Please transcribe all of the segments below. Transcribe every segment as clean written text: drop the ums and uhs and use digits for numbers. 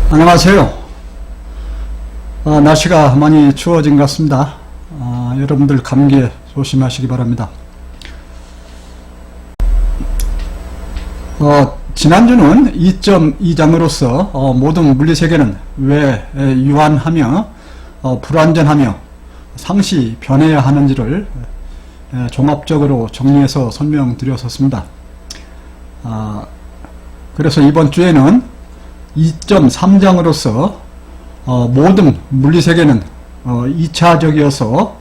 안녕하세요. 날씨가 많이 추워진 것 같습니다. 여러분들 감기에 조심하시기 바랍니다. 지난주는 2.2장으로서 모든 물리세계는 왜 유한하며 불완전하며 상시 변해야 하는지를 종합적으로 정리해서 설명드렸었습니다. 그래서 이번 주에는 2.3장으로서 모든 물리세계는 2차적이어서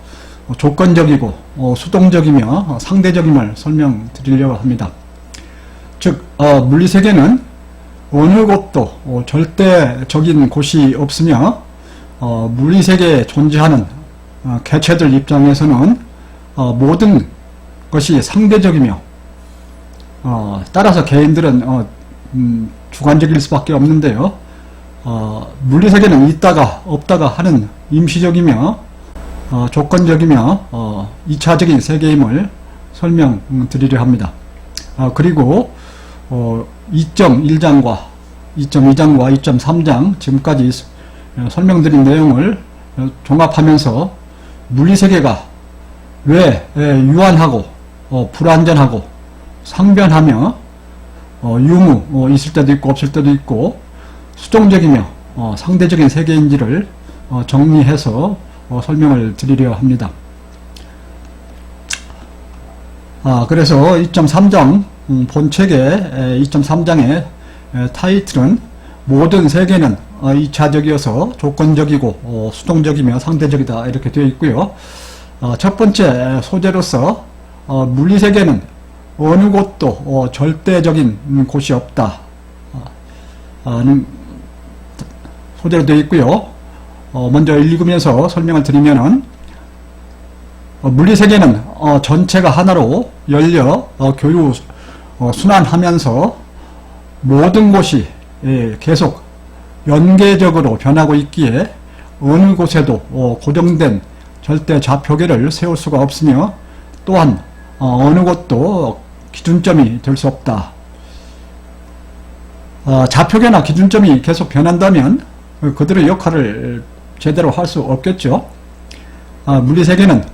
조건적이고 수동적이며 상대적임을 설명드리려고 합니다. 즉 물리세계는 어느 곳도 절대적인 곳이 없으며 물리세계에 존재하는 개체들 입장에서는 모든 것이 상대적이며 따라서 개인들은 주관적일 수밖에 없는데요. 물리세계는 있다가 없다가 하는 임시적이며 조건적이며 2차적인 세계임을 설명드리려 합니다. 그리고 2.1장과 2.2장과 2.3장 지금까지 설명드린 내용을 종합하면서 물리세계가 왜 유한하고 불완전하고 상변하며 유무 있을 때도 있고 없을 때도 있고 수동적이며 상대적인 세계인지를 정리해서 설명을 드리려 합니다. 그래서 2.3장 본책의 2.3장의 타이틀은 모든 세계는 2차적이어서 조건적이고 수동적이며 상대적이다 이렇게 되어 있고요. 첫 번째 소재로서 물리세계는 어느 곳도 절대적인 곳이 없다 는 소재로 되어 있고요. 먼저 읽으면서 설명을 드리면은 물리세계는 전체가 하나로 열려 교류 순환하면서 모든 곳이 계속 연계적으로 변하고 있기에 어느 곳에도 고정된 절대 좌표계를 세울 수가 없으며 또한 어느 곳도 기준점이 될 수 없다. 좌표계나 기준점이 계속 변한다면 그들의 역할을 제대로 할 수 없겠죠. 물리세계는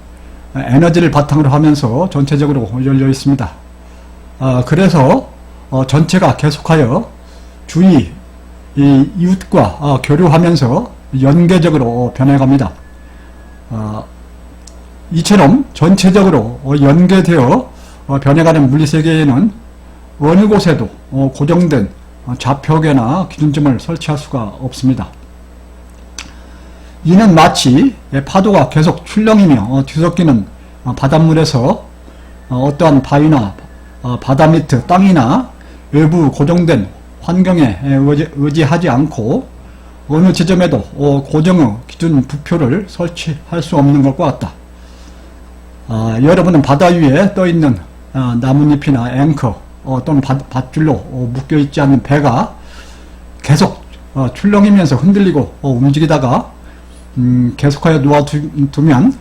에너지를 바탕으로 하면서 전체적으로 열려 있습니다. 그래서 전체가 계속하여 주위 이웃과 교류하면서 연계적으로 변해갑니다. 이처럼 전체적으로 연계되어 변해가는 물리세계에는 어느 곳에도 고정된 좌표계나 기준점을 설치할 수가 없습니다. 이는 마치 파도가 계속 출렁이며 뒤섞이는 바닷물에서 어떠한 바위나 바다 밑 땅이나 외부 고정된 환경에 의지하지 않고 어느 지점에도 고정의 기준 부표를 설치할 수 없는 것과 같다. 여러분은 바다 위에 떠있는 나뭇잎이나 앵커 또는 밧줄로 묶여있지 않는 배가 계속 출렁이면서 흔들리고 움직이다가 계속하여 놓아두면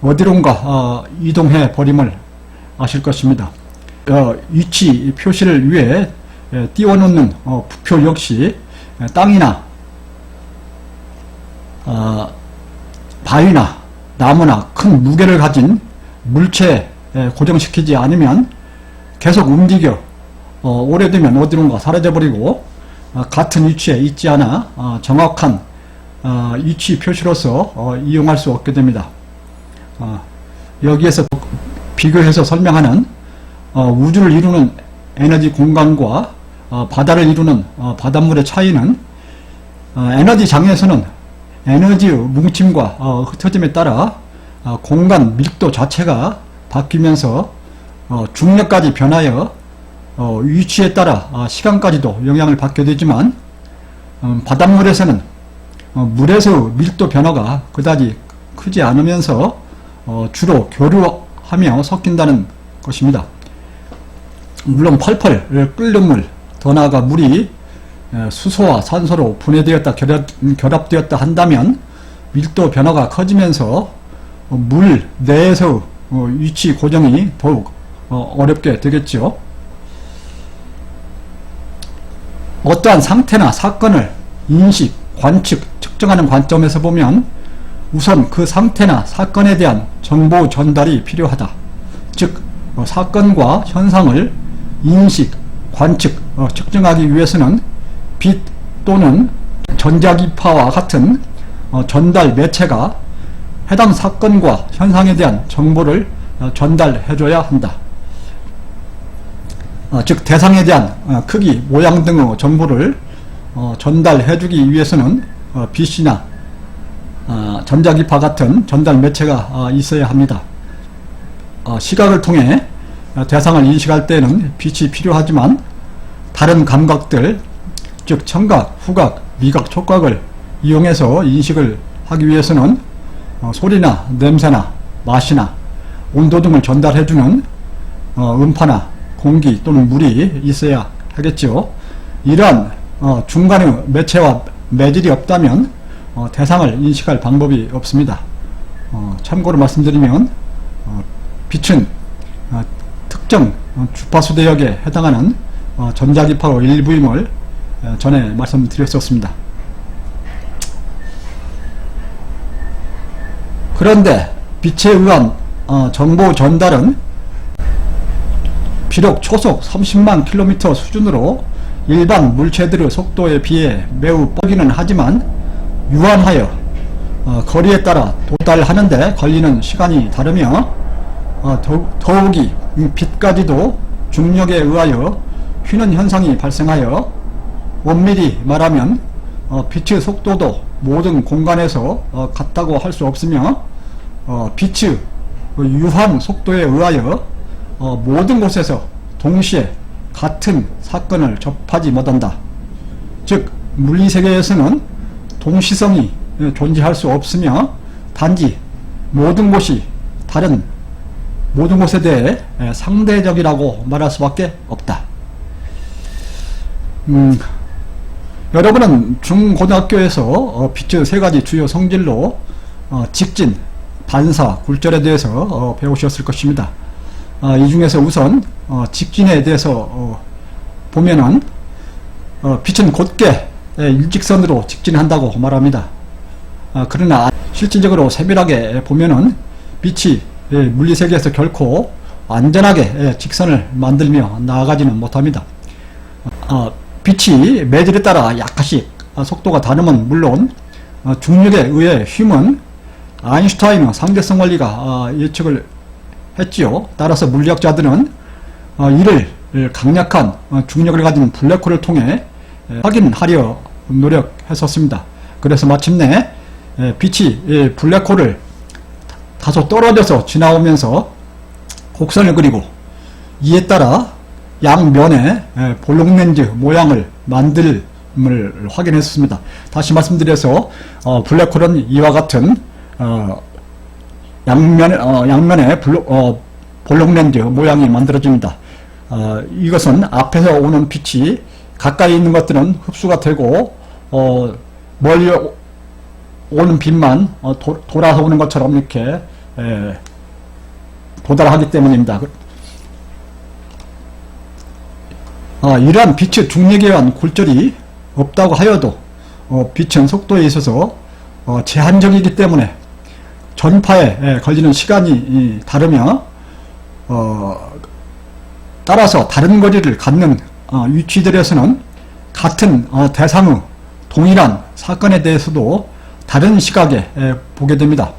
어디론가 이동해 버림을 아실 것입니다. 위치 표시를 위해 띄워놓는 부표 역시 땅이나 바위나 나무나 큰 무게를 가진 물체에 고정시키지 않으면 계속 움직여 오래되면 어디론가 사라져버리고 같은 위치에 있지 않아 정확한 위치 표시로서 이용할 수 없게 됩니다. 여기에서 비교해서 설명하는 우주를 이루는 에너지 공간과 바다를 이루는 바닷물의 차이는 에너지 장에서는 에너지의 뭉침과 흩어짐에 따라 공간 밀도 자체가 바뀌면서 중력까지 변하여 위치에 따라 시간까지도 영향을 받게 되지만 바닷물에서는 물에서 밀도 변화가 그다지 크지 않으면서 주로 교류하며 섞인다는 것입니다. 물론 펄펄 끓는 물, 더 나아가 물이 수소와 산소로 분해되었다 결합되었다 한다면 밀도 변화가 커지면서 물 내에서 위치 고정이 더욱 어렵게 되겠죠. 어떠한 상태나 사건을 인식, 관측, 측정하는 관점에서 보면 우선 그 상태나 사건에 대한 정보 전달이 필요하다. 즉 사건과 현상을 인식, 관측, 측정하기 위해서는 빛 또는 전자기파와 같은 전달 매체가 해당 사건과 현상에 대한 정보를 전달해줘야 한다. 즉 대상에 대한 크기, 모양 등의 정보를 전달해주기 위해서는 빛이나 전자기파 같은 전달 매체가 있어야 합니다. 시각을 통해 대상을 인식할 때는 빛이 필요하지만 다른 감각들, 즉 청각, 후각, 미각, 촉각을 이용해서 인식을 하기 위해서는 소리나 냄새나 맛이나 온도 등을 전달해주는 음파나 공기 또는 물이 있어야 하겠죠. 이러한 중간의 매체와 매질이 없다면 대상을 인식할 방법이 없습니다. 참고로 말씀드리면 빛은 특정 주파수 대역에 해당하는 전자기파의 일부임을 전에 말씀드렸었습니다. 그런데 빛에 의한 정보 전달은 비록 초속 30만 킬로미터 수준으로 일반 물체들의 속도에 비해 매우 빠르기는 하지만 유한하여 거리에 따라 도달하는데 걸리는 시간이 다르며 더욱이 빛까지도 중력에 의하여 휘는 현상이 발생하여 엄밀히 말하면 빛의 속도도 모든 공간에서 같다고 할 수 없으며 빛의 유한 속도에 의하여 모든 곳에서 동시에 같은 사건을 접하지 못한다. 즉 물리세계에서는 동시성이 존재할 수 없으며 단지 모든 곳이 다른 모든 곳에 대해 상대적이라고 말할 수밖에 없다. 여러분은 중고등학교에서 빛의 세 가지 주요 성질로 직진, 반사, 굴절에 대해서 배우셨을 것입니다. 이 중에서 우선 직진에 대해서 보면은 빛은 곧게 일직선으로 직진한다고 말합니다. 그러나 실질적으로 세밀하게 보면은 빛이 물리세계에서 결코 안전하게 직선을 만들며 나아가지는 못합니다. 빛이 매질에 따라 약간씩 속도가 다르면 물론 중력에 의해 휘면 아인슈타인의 상대성 원리가 예측을 했지요. 따라서 물리학자들은 이를 강력한 중력을 가진 블랙홀을 통해 확인하려 노력했었습니다. 그래서 마침내 빛이 블랙홀을 다소 떨어져서 지나오면서 곡선을 그리고 이에 따라 양면에 볼록렌즈 모양을 만듦을 확인했습니다. 다시 말씀드려서 블랙홀은 이와 같은 양면에 볼록렌즈 모양이 만들어집니다. 이것은 앞에서 오는 빛이 가까이 있는 것들은 흡수가 되고 멀리 오는 빛만 돌아서 오는 것처럼 이렇게 도달하기 때문입니다. 이러한 빛의 중력에 의한 굴절이 없다고 하여도 빛은 속도에 있어서 제한적이기 때문에 전파에 걸리는 시간이 다르며 따라서 다른 거리를 갖는 위치들에서는 같은 대상의 동일한 사건에 대해서도 다른 시각에 보게 됩니다.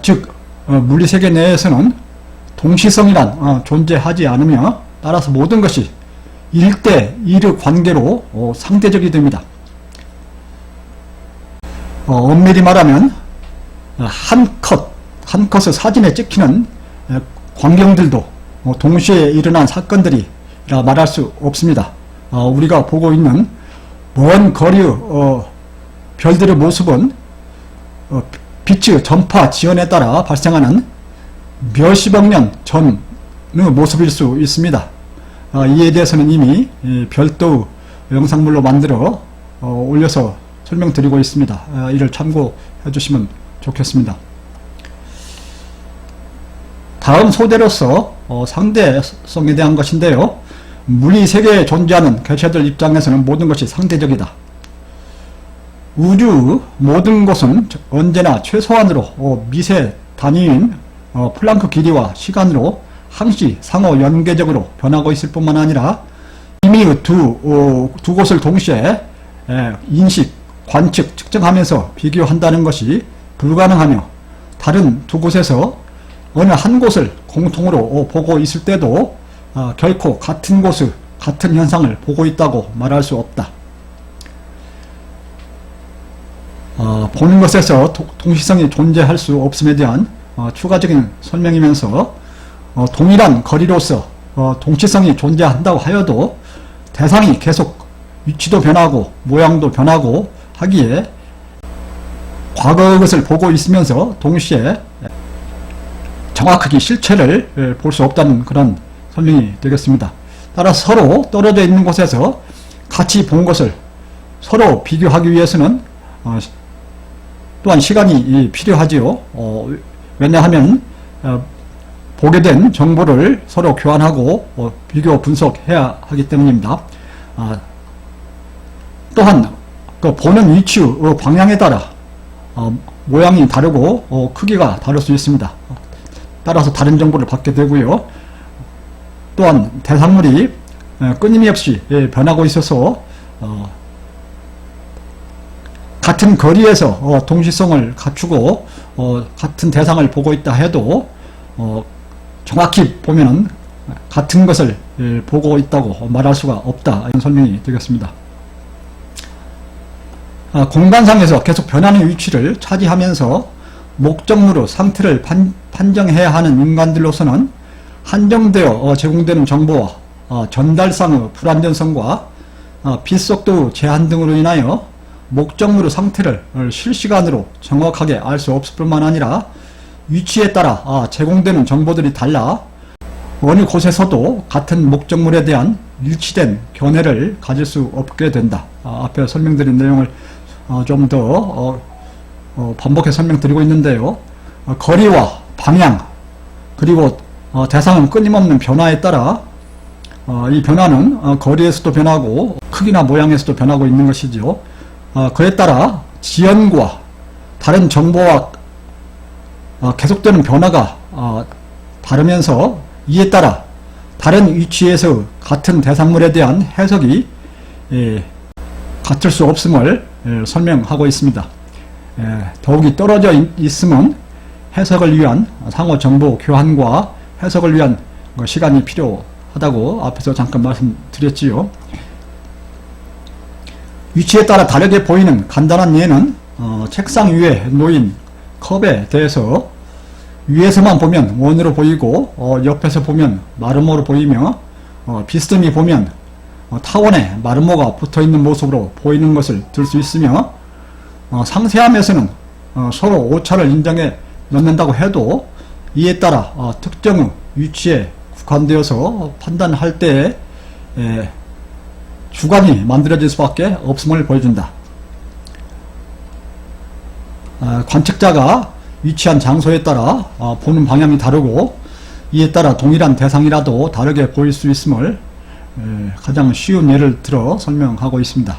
즉 물리세계 내에서는 동시성이란 존재하지 않으며 따라서 모든 것이 1대1의 관계로 상대적이 됩니다. 엄밀히 말하면 한 컷의 사진에 찍히는 광경들도 동시에 일어난 사건들이라 말할 수 없습니다. 우리가 보고 있는 먼 거리의 별들의 모습은 빛의 전파 지연에 따라 발생하는 몇십억 년 전의 모습일 수 있습니다. 이에 대해서는 이미 별도의 영상물로 만들어 올려서 설명드리고 있습니다. 이를 참고해 주시면 좋겠습니다. 다음 소대로서 상대성에 대한 것인데요. 물리세계에 존재하는 개체들 입장에서는 모든 것이 상대적이다. 우주 모든 것은 언제나 최소한으로 미세 단위인 플랑크 길이와 시간으로 항시 상호 연계적으로 변하고 있을 뿐만 아니라 이미 두 곳을 동시에 인식, 관측, 측정하면서 비교한다는 것이 불가능하며 다른 두 곳에서 어느 한 곳을 공통으로 보고 있을 때도 결코 같은 곳을, 같은 현상을 보고 있다고 말할 수 없다. 보는 것에서 동시성이 존재할 수 없음에 대한 추가적인 설명이면서 동일한 거리로서 동시성이 존재한다고 하여도 대상이 계속 위치도 변하고 모양도 변하고 하기에 과거의 것을 보고 있으면서 동시에 정확하게 실체를 볼 수 없다는 그런 설명이 되겠습니다. 따라서 서로 떨어져 있는 곳에서 같이 본 것을 서로 비교하기 위해서는 또한 시간이 필요하지요. 왜냐하면 보게 된 정보를 서로 교환하고 비교 분석해야 하기 때문입니다. 또한 그 보는 위치, 방향에 따라 모양이 다르고 크기가 다를 수 있습니다. 따라서 다른 정보를 받게 되고요. 또한 대상물이 끊임없이 변하고 있어서 같은 거리에서 동시성을 갖추고 같은 대상을 보고 있다 해도 정확히 보면은 같은 것을 보고 있다고 말할 수가 없다, 이런 설명이 되겠습니다. 공간상에서 계속 변하는 위치를 차지하면서 목적물의 상태를 판정해야 하는 인간들로서는 한정되어 제공되는 정보와 전달상의 불완전성과 빛속도 제한 등으로 인하여 목적물의 상태를 실시간으로 정확하게 알 수 없을 뿐만 아니라 위치에 따라 제공되는 정보들이 달라 어느 곳에서도 같은 목적물에 대한 일치된 견해를 가질 수 없게 된다. 앞에 설명드린 내용을 좀 더 반복해 설명드리고 있는데요. 거리와 방향 그리고 대상은 끊임없는 변화에 따라 이 변화는 거리에서도 변하고 크기나 모양에서도 변하고 있는 것이죠. 그에 따라 지연과 다른 정보와 계속되는 변화가 다르면서 이에 따라 다른 위치에서 같은 대상물에 대한 해석이 같을 수 없음을 설명하고 있습니다. 더욱이 떨어져 있으면 해석을 위한 상호 정보 교환과 해석을 위한 시간이 필요하다고 앞에서 잠깐 말씀드렸지요. 위치에 따라 다르게 보이는 간단한 예는 책상 위에 놓인 컵에 대해서 위에서만 보면 원으로 보이고 옆에서 보면 마름모로 보이며 비스듬히 보면 타원에 마름모가 붙어있는 모습으로 보이는 것을 들 수 있으며 상세함에서는 서로 오차를 인정해 넣는다고 해도 이에 따라 특정 위치에 국한되어서 판단할 때에 주관이 만들어질 수밖에 없음을 보여준다. 관측자가 위치한 장소에 따라 보는 방향이 다르고 이에 따라 동일한 대상이라도 다르게 보일 수 있음을 가장 쉬운 예를 들어 설명하고 있습니다.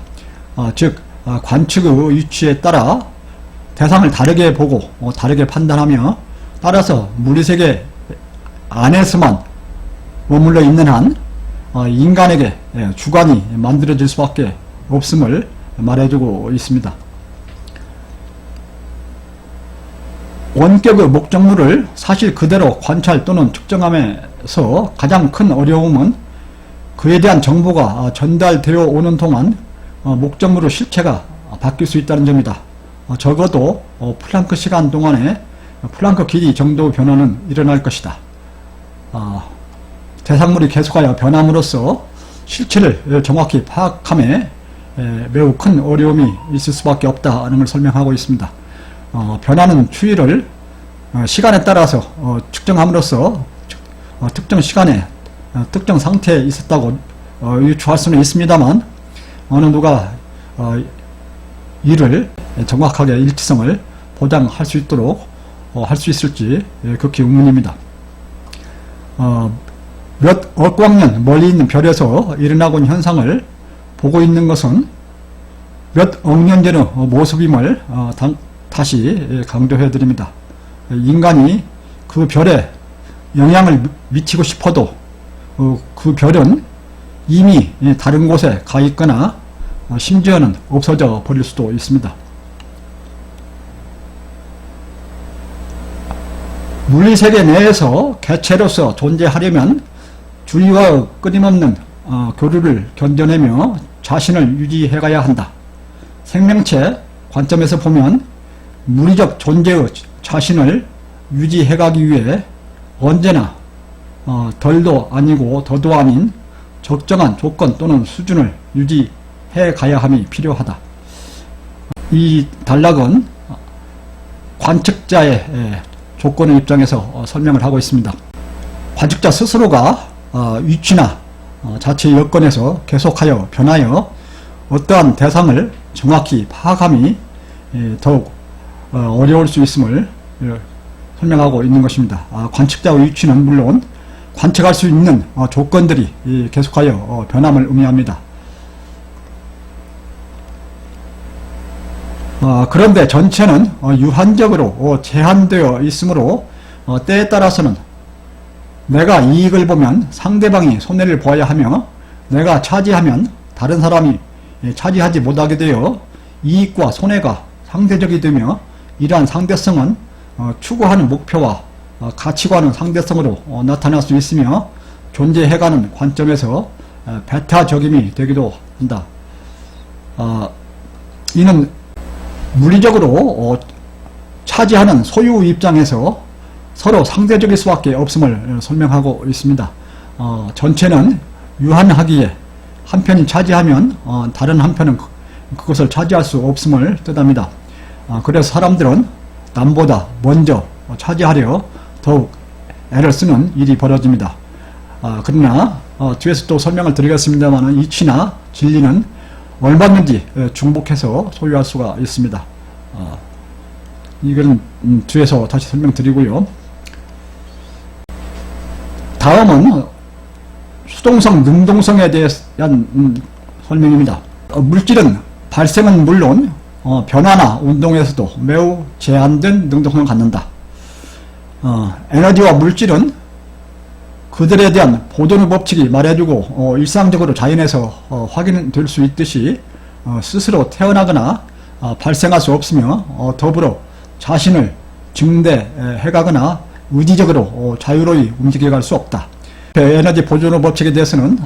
즉 관측의 위치에 따라 대상을 다르게 보고 다르게 판단하며 따라서 물리세계 안에서만 머물러 있는 한 인간에게 주관이 만들어질 수밖에 없음을 말해주고 있습니다. 원격의 목적물을 사실 그대로 관찰 또는 측정함에서 가장 큰 어려움은 그에 대한 정보가 전달되어 오는 동안 목적물의 실체가 바뀔 수 있다는 점이다. 적어도 플랑크 시간 동안에 플랑크 길이 정도의 변화는 일어날 것이다. 대상물이 계속하여 변함으로써 실체를 정확히 파악함에 매우 큰 어려움이 있을 수밖에 없다는 걸 설명하고 있습니다. 변하는 추이를 시간에 따라서 측정함으로써 특정 시간에 특정 상태에 있었다고 유추할 수는 있습니다만 어느 누가 이를 정확하게 일치성을 보장할 수 있도록 할 수 있을지 극히 의문입니다. 몇 억광년 멀리 있는 별에서 일어나고 있는 현상을 보고 있는 것은 몇 억 년 전의 모습임을 다시 강조해 드립니다. 인간이 그 별에 영향을 미치고 싶어도 그 별은 이미 다른 곳에 가 있거나 심지어는 없어져 버릴 수도 있습니다. 물리세계 내에서 개체로서 존재하려면 주위와 끊임없는 교류를 견뎌내며 자신을 유지해가야 한다. 생명체 관점에서 보면 물리적 존재의 자신을 유지해가기 위해 언제나 덜도 아니고 더도 아닌 적정한 조건 또는 수준을 유지해가야 함이 필요하다. 이 단락은 관측자의 조건의 입장에서 설명을 하고 있습니다. 관측자 스스로가 위치나 자체의 여건에서 계속하여 변하여 어떠한 대상을 정확히 파악함이 더욱 어려울 수 있음을 설명하고 있는 것입니다. 관측자의 위치는 물론 관측할 수 있는 조건들이 계속하여 변함을 의미합니다. 그런데 전체는 유한적으로 제한되어 있으므로 때에 따라서는 내가 이익을 보면 상대방이 손해를 보아야 하며 내가 차지하면 다른 사람이 차지하지 못하게 되어 이익과 손해가 상대적이 되며 이러한 상대성은 추구하는 목표와 가치관의 상대성으로 나타날 수 있으며 존재해가는 관점에서 배타적임이 되기도 한다. 이는 물리적으로 차지하는 소유 입장에서 서로 상대적일 수밖에 없음을 설명하고 있습니다. 전체는 유한하기에 한편이 차지하면 다른 한편은 그것을 차지할 수 없음을 뜻합니다. 그래서 사람들은 남보다 먼저 차지하려 더욱 애를 쓰는 일이 벌어집니다. 그러나 뒤에서 또 설명을 드리겠습니다만 이치나 진리는 얼마든지 중복해서 소유할 수가 있습니다. 이거는 뒤에서 다시 설명드리고요. 다음은 수동성, 능동성에 대한 설명입니다. 물질은 발생은 물론 변화나 운동에서도 매우 제한된 능동성을 갖는다. 에너지와 물질은 그들에 대한 보존의 법칙이 말해주고 일상적으로 자연에서 확인될 수 있듯이 스스로 태어나거나 발생할 수 없으며 더불어 자신을 증대해가거나 의지적으로 자유로이 움직여갈 수 없다. 에너지 보존의 법칙에 대해서는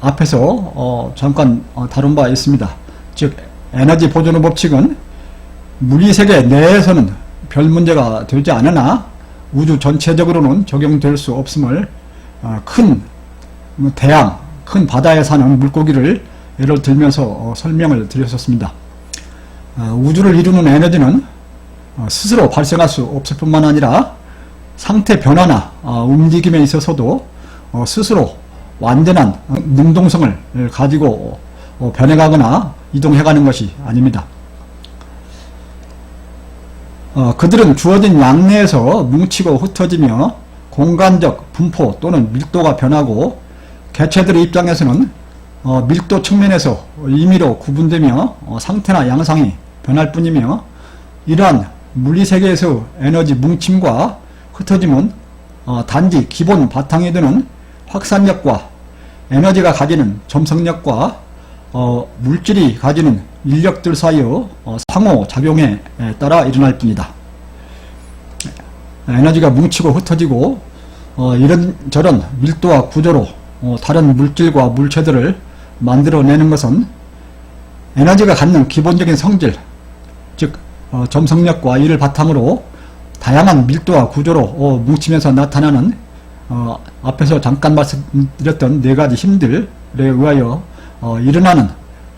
앞에서 잠깐 다룬 바 있습니다. 즉 에너지 보존의 법칙은 물리세계 내에서는 별 문제가 되지 않으나 우주 전체적으로는 적용될 수 없음을 큰 대양, 큰 바다에 사는 물고기를 예를 들면서 설명을 드렸었습니다. 우주를 이루는 에너지는 스스로 발생할 수 없을 뿐만 아니라 상태 변화나 움직임에 있어서도 스스로 완전한 능동성을 가지고 변해가거나 이동해가는 것이 아닙니다. 그들은 주어진 양 내에서 뭉치고 흩어지며 공간적 분포 또는 밀도가 변하고 개체들의 입장에서는 밀도 측면에서 임의로 구분되며 상태나 양상이 변할 뿐이며 이러한 물리세계에서 에너지 뭉침과 흩어짐은 단지 기본 바탕이 되는 확산력과 에너지가 가지는 점성력과 물질이 가지는 인력들 사이의 상호작용에 따라 일어날 뿐이다. 에너지가 뭉치고 흩어지고 이런저런 밀도와 구조로 다른 물질과 물체들을 만들어내는 것은 에너지가 갖는 기본적인 성질, 즉 점성력과 이를 바탕으로 다양한 밀도와 구조로 뭉치면서 나타나는 앞에서 잠깐 말씀드렸던 네 가지 힘들에 의하여 일어나는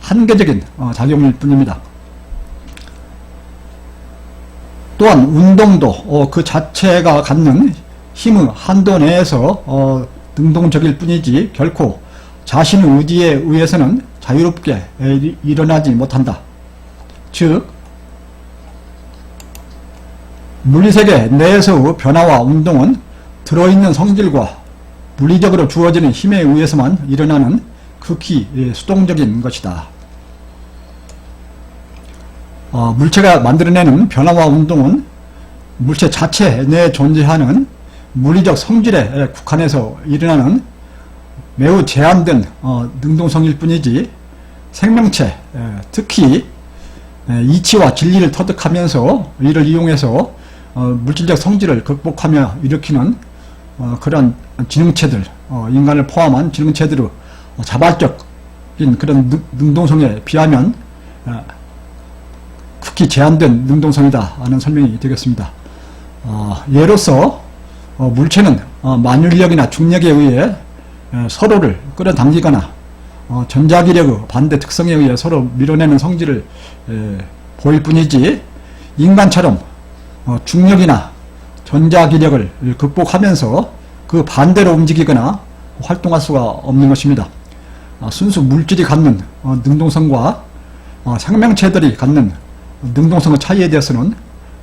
한계적인 작용일 뿐입니다. 또한 운동도 그 자체가 갖는 힘의 한도 내에서 능동적일 뿐이지 결코 자신의 의지에 의해서는 자유롭게 일어나지 못한다. 즉 물리세계 내에서의 변화와 운동은 들어있는 성질과 물리적으로 주어지는 힘에 의해서만 일어나는 극히 수동적인 것이다. 물체가 만들어내는 변화와 운동은 물체 자체 내에 존재하는 물리적 성질에 국한해서 일어나는 매우 제한된 능동성일 뿐이지, 생명체, 특히 이치와 진리를 터득하면서 이를 이용해서 물질적 성질을 극복하며 일으키는 그런 지능체들, 인간을 포함한 지능체들의 자발적인 그런 능동성에 비하면 극히 제한된 능동성이다 하는 설명이 되겠습니다. 예로서 물체는 만율력이나 중력에 의해 서로를 끌어당기거나 전자기력의 반대 특성에 의해 서로 밀어내는 성질을 보일 뿐이지, 인간처럼 중력이나 전자기력을 극복하면서 그 반대로 움직이거나 활동할 수가 없는 것입니다. 순수 물질이 갖는 능동성과 생명체들이 갖는 능동성의 차이에 대해서는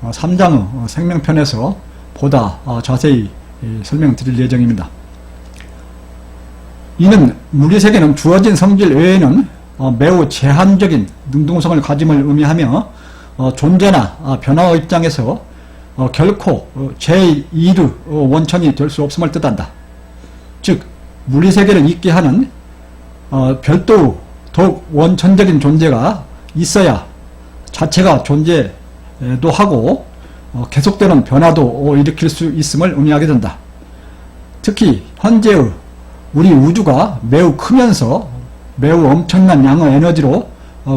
3장의 생명편에서 보다 자세히 설명드릴 예정입니다. 이는 물리세계는 주어진 성질 외에는 매우 제한적인 능동성을 가짐을 의미하며 존재나 변화의 입장에서 결코 제2의 원천이 될 수 없음을 뜻한다. 즉 물리세계를 있게 하는 별도의 더욱 원천적인 존재가 있어야 자체가 존재도 하고 계속되는 변화도 일으킬 수 있음을 의미하게 된다. 특히 현재의 우리 우주가 매우 크면서 매우 엄청난 양의 에너지로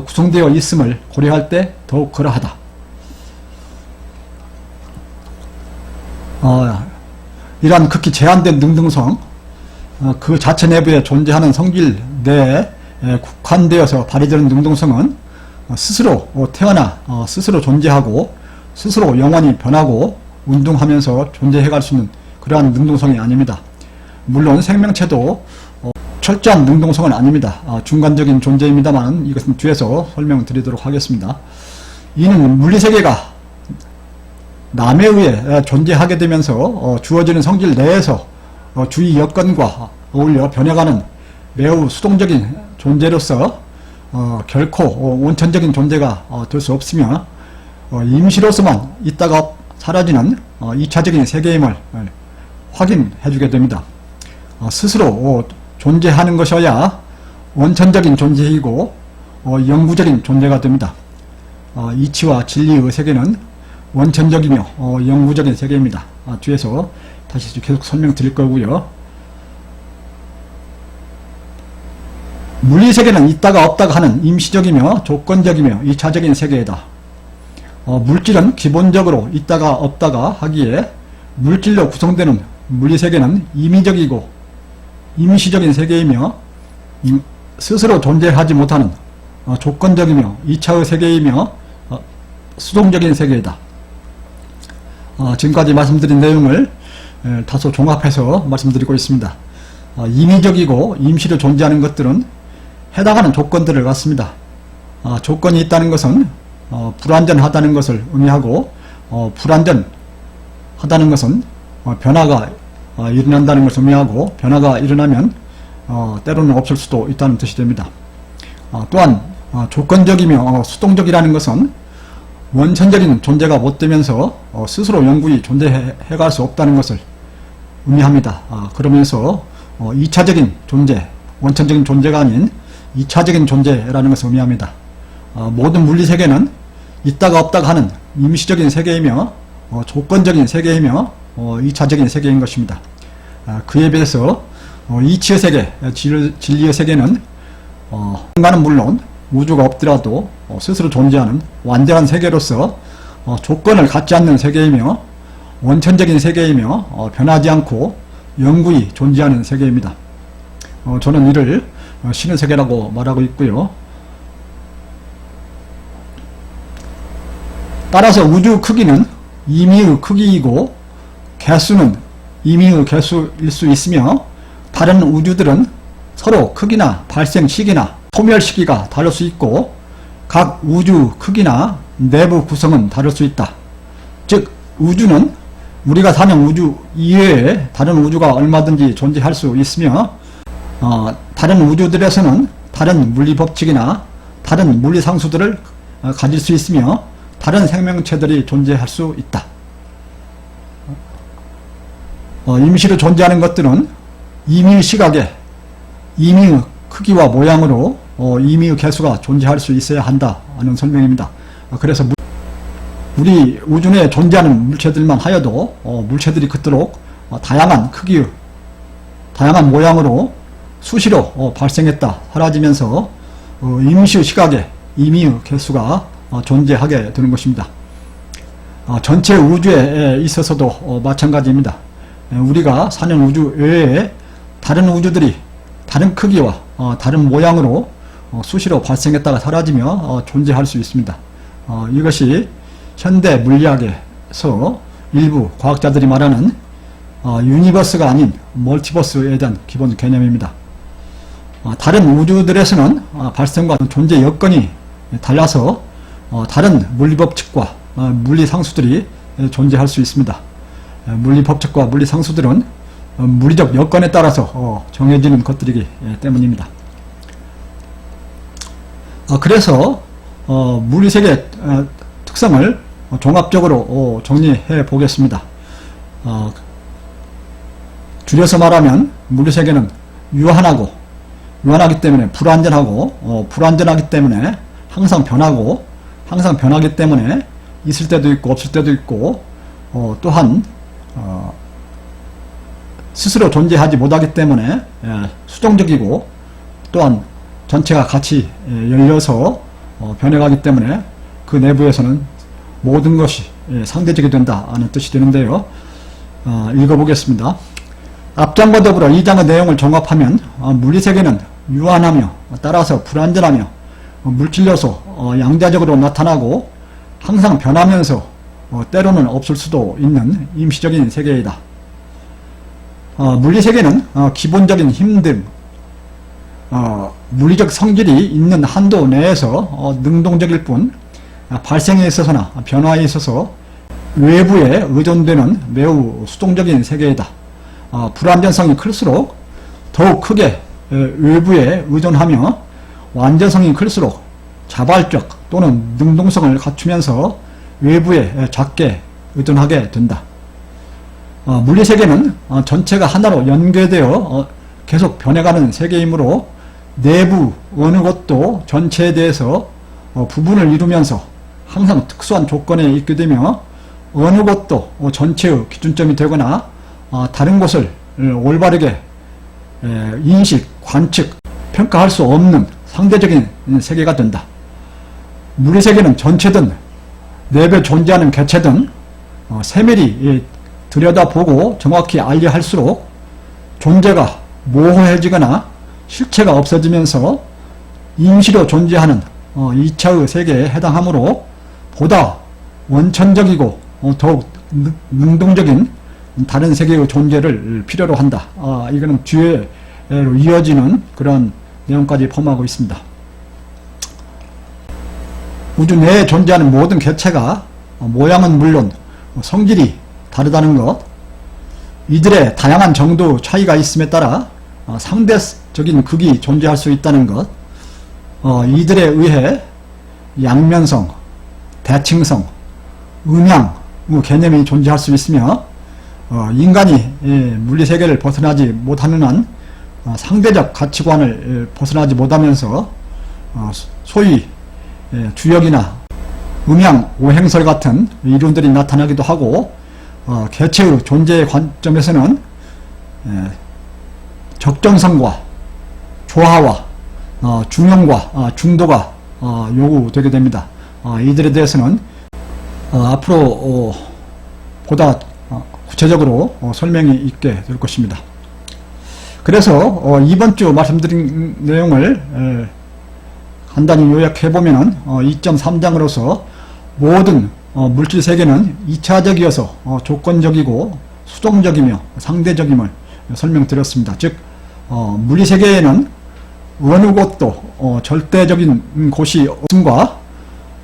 구성되어 있음을 고려할 때 더욱 그러하다. 이러한 극히 제한된 능동성, 그 자체 내부에 존재하는 성질 내에 국한되어서 발휘되는 능동성은 스스로 태어나 스스로 존재하고 스스로 영원히 변하고 운동하면서 존재해갈 수 있는 그러한 능동성이 아닙니다. 물론 생명체도 철저한 능동성은 아닙니다. 중간적인 존재입니다만 이것은 뒤에서 설명드리도록 하겠습니다. 이는 물리세계가 남에 의해 존재하게 되면서 주어지는 성질 내에서 주위 여건과 어울려 변해가는 매우 수동적인 존재로서 결코 원천적인 존재가 될 수 없으며 임시로서만 있다가 사라지는 2차적인 세계임을 확인해주게 됩니다. 스스로 존재하는 것이어야 원천적인 존재이고 영구적인 존재가 됩니다. 이치와 진리의 세계는 원천적이며 영구적인 세계입니다. 뒤에서 다시 계속 설명드릴 거고요. 물리세계는 있다가 없다가 하는 임시적이며 조건적이며 2차적인 세계이다. 물질은 기본적으로 있다가 없다가 하기에 물질로 구성되는 물리세계는 임의적이고 임시적인 세계이며 스스로 존재하지 못하는 조건적이며 2차의 세계이며 수동적인 세계이다. 지금까지 말씀드린 내용을 다소 종합해서 말씀드리고 있습니다. 임의적이고 임시로 존재하는 것들은 해당하는 조건들을 갖습니다. 조건이 있다는 것은 불완전하다는 것을 의미하고 불완전하다는 것은 변화가 일어난다는 것을 의미하고 변화가 일어나면 때로는 없을 수도 있다는 뜻이 됩니다. 또한 조건적이며 수동적이라는 것은 원천적인 존재가 못되면서 스스로 영구히 존재해갈 수 없다는 것을 의미합니다. 그러면서 2차적인 존재, 원천적인 존재가 아닌 2차적인 존재라는 것을 의미합니다. 모든 물리세계는 있다가 없다가 하는 임시적인 세계이며 조건적인 세계이며 2차적인 세계인 것입니다. 그에 비해서 이치의 세계, 진리의 세계는 인간은 물론 우주가 없더라도 스스로 존재하는 완전한 세계로서 조건을 갖지 않는 세계이며 원천적인 세계이며 변하지 않고 영구히 존재하는 세계입니다. 저는 이를 신의 세계라고 말하고 있고요. 따라서 우주 크기는 임의의 크기이고 개수는 임의의 개수일 수 있으며 다른 우주들은 서로 크기나 발생 시기나 소멸 시기가 다를 수 있고 각 우주 크기나 내부 구성은 다를 수 있다. 즉 우주는 우리가 사는 우주 이외에 다른 우주가 얼마든지 존재할 수 있으며 다른 우주들에서는 다른 물리 법칙이나 다른 물리 상수들을 가질 수 있으며 다른 생명체들이 존재할 수 있다. 임시로 존재하는 것들은 임의 시각에 임의의 크기와 모양으로 임의의 개수가 존재할 수 있어야 한다 하는 설명입니다. 그래서 우리 우주 내에 존재하는 물체들만 하여도 물체들이 그토록 다양한 크기의 다양한 모양으로 수시로 발생했다 사라지면서 임시 시각에 임의의 개수가 존재하게 되는 것입니다. 전체 우주에 있어서도 마찬가지입니다. 우리가 사는 우주 외에 다른 우주들이 다른 크기와 다른 모양으로 수시로 발생했다가 사라지며 존재할 수 있습니다. 이것이 현대 물리학에서 일부 과학자들이 말하는 유니버스가 아닌 멀티버스에 대한 기본 개념입니다. 다른 우주들에서는 발생과 존재 여건이 달라서 다른 물리법칙과 물리상수들이 존재할 수 있습니다. 물리법칙과 물리상수들은 물리적 여건에 따라서 정해지는 것들이기 때문입니다. 그래서 물리세계의 특성을 종합적으로 정리해 보겠습니다. 줄여서 말하면 물리세계는 유한하기 때문에 불완전하고 불완전하기 때문에 항상 변하고 항상 변하기 때문에 있을 때도 있고 없을 때도 있고 또한 스스로 존재하지 못하기 때문에 수동적이고 또한 전체가 같이 열려서 변해가기 때문에 그 내부에서는 모든 것이 상대적이 된다 하는 뜻이 되는데요. 읽어보겠습니다. 앞장과 더불어 2장의 내용을 종합하면 물리세계는 유한하며 따라서 불완전하며 물질로서 양자적으로 나타나고 항상 변하면서 때로는 없을 수도 있는 임시적인 세계이다. 물리세계는 기본적인 힘 등 물리적 성질이 있는 한도 내에서 능동적일 뿐 발생에 있어서나 변화에 있어서 외부에 의존되는 매우 수동적인 세계이다. 불완전성이 클수록 더욱 크게 외부에 의존하며 완전성이 클수록 자발적 또는 능동성을 갖추면서 외부에 작게 의존하게 된다. 물리세계는 전체가 하나로 연계되어 계속 변해가는 세계이므로 내부 어느 것도 전체에 대해서 부분을 이루면서 항상 특수한 조건에 있게 되며 어느 것도 전체의 기준점이 되거나 다른 것을 올바르게 인식, 관측, 평가할 수 없는 상대적인 세계가 된다. 물리세계는 전체든 내부에 존재하는 개체든 세밀히 들여다보고 정확히 알려 할수록 존재가 모호해지거나 실체가 없어지면서 임시로 존재하는 2차의 세계에 해당하므로 보다 원천적이고 더욱 능동적인 다른 세계의 존재를 필요로 한다. 이거는 뒤에로 이어지는 그런 내용까지 포함하고 있습니다. 우주 내에 존재하는 모든 개체가 모양은 물론 성질이 다르다는 것, 이들의 다양한 정도 차이가 있음에 따라 상대적인 극이 존재할 수 있다는 것, 이들에 의해 양면성, 대칭성, 음양 개념이 존재할 수 있으며 인간이 물리세계를 벗어나지 못하는 한 상대적 가치관을 벗어나지 못하면서 소위 주역이나 음양 오행설 같은 이론들이 나타나기도 하고 개체의 존재의 관점에서는 적정성과 조화와 중용과 중도가 요구되게 됩니다. 이들에 대해서는 앞으로 보다 구체적으로 설명이 있게 될 것입니다. 그래서 이번 주 말씀드린 내용을 간단히 요약해보면 2.3장으로서 모든 물질 세계는 2차적이어서 조건적이고 수동적이며 상대적임을 설명드렸습니다. 즉 물리세계에는 어느 곳도 절대적인 곳이 없음과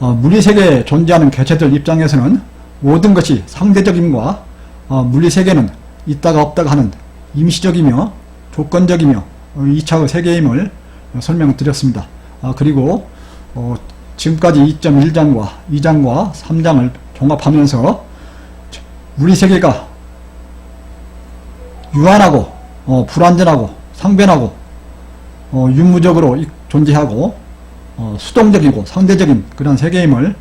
물리세계에 존재하는 개체들 입장에서는 모든 것이 상대적임과 물리세계는 있다가 없다가 하는 임시적이며 조건적이며 2차의 세계임을 설명드렸습니다. 그리고 지금까지 2.1장과 2장과 3장을 종합하면서 우리 세계가 유한하고 불완전하고 상변하고 윤무적으로 존재하고 수동적이고 상대적인 그런 세계임을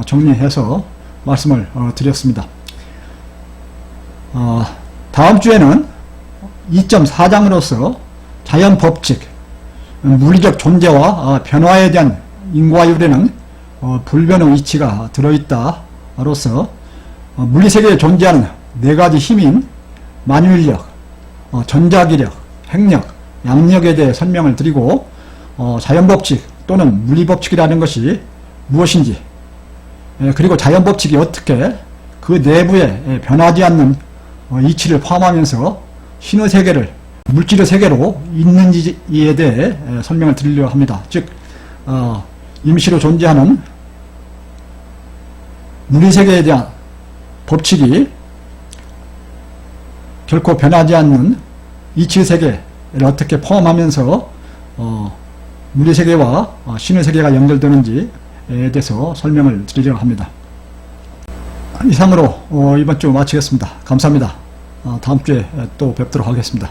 정리해서 말씀을 드렸습니다. 다음 주에는 2.4장으로서 자연법칙, 물리적 존재와 변화에 대한 인과율에는 불변의 이치가 들어있다로서 물리세계에 존재하는 4가지 힘인 만유인력, 전자기력, 핵력, 양력에 대해 설명을 드리고 자연법칙 또는 물리법칙이라는 것이 무엇인지, 그리고 자연법칙이 어떻게 그 내부에 변하지 않는 이치를 포함하면서 신의 세계를 물질의 세계로 있는지에 대해 설명을 드리려 합니다. 즉 임시로 존재하는 물리세계에 대한 법칙이 결코 변하지 않는 이치의 세계를 어떻게 포함하면서 물리세계와 신의 세계가 연결되는지에 대해서 설명을 드리려고 합니다. 이상으로 이번 주 마치겠습니다. 감사합니다. 다음 주에 또 뵙도록 하겠습니다.